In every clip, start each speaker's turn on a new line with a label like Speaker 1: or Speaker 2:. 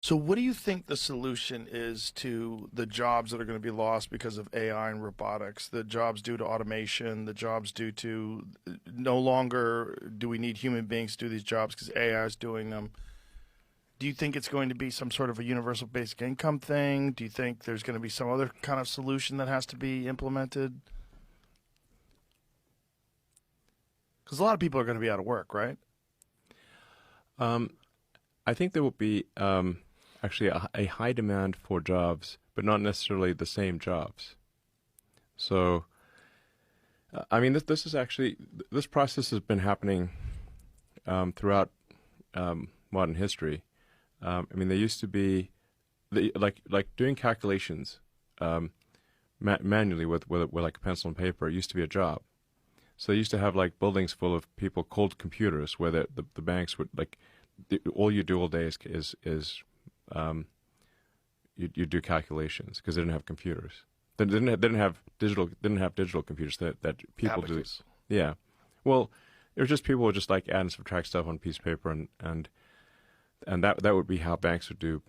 Speaker 1: So, what do you think the solution is to the jobs that are going to be lost because of AI and robotics? The jobs due to automation, the jobs due to no longer do we need human beings to do these jobs because AI is doing them. Do you think it's going to be some sort of a universal basic income thing? Do you think there's going to be some other kind of solution that has to be implemented? Because a lot of people are going to be out of work, right?
Speaker 2: Um, I think there will be actually a high demand for jobs, but not necessarily the same jobs. So, I mean, this is actually this process has been happening throughout modern history. I mean, there used to be like doing calculations manually with like a pencil and paper. It used to be a job. So they used to have like buildings full of people, cold computers, where the banks would all you do all day is um, you do calculations because they didn't have computers. They didn't have digital computers that people do.
Speaker 1: Abacus.
Speaker 2: Yeah, well, it was just people would just like add and subtract stuff on a piece of paper, and that would be how banks would do,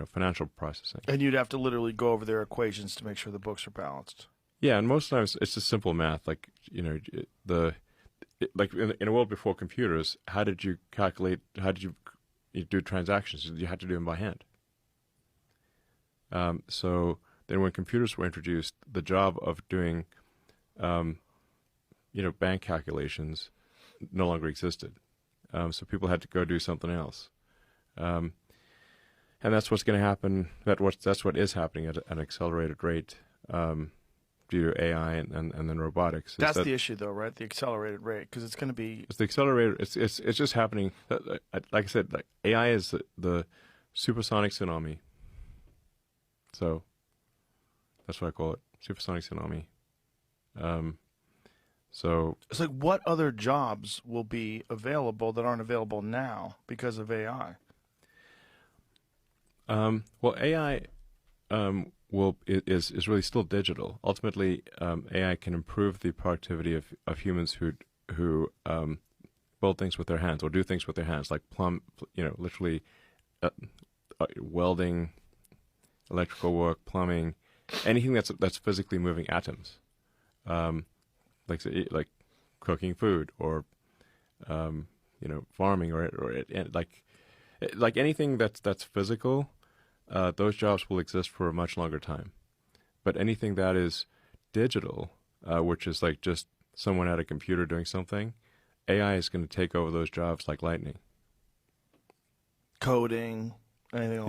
Speaker 2: financial processing.
Speaker 1: And you'd have to literally go over their equations to make sure the books are balanced.
Speaker 2: Yeah, and most times it's just simple math. Like like in a world before computers, how did you calculate? How did you do transactions? You had to do them by hand. So then, when computers were introduced, the job of doing, um, bank calculations no longer existed. So people had to go do something else, um, and that's what's going to happen. That's what is happening at an accelerated rate. Due to AI and then robotics.
Speaker 1: That's the issue, though, right? The accelerated rate, because it's going to be.
Speaker 2: It's the accelerator. It's just happening. Like I said, like AI is the supersonic tsunami. So that's what I call it, supersonic tsunami. Um, so
Speaker 1: It's like, what other jobs will be available that aren't available now because of AI?
Speaker 2: well, AI is really still digital. Ultimately, AI can improve the productivity of humans who build things with their hands or do things with their hands, like literally uh, welding, electrical work, plumbing, anything that's physically moving atoms, um, like cooking food or farming or like anything that's physical. Those jobs will exist for a much longer time. But anything that is digital, which is like just someone at a computer doing something, AI is going to take over those jobs like lightning.
Speaker 1: Coding, anything along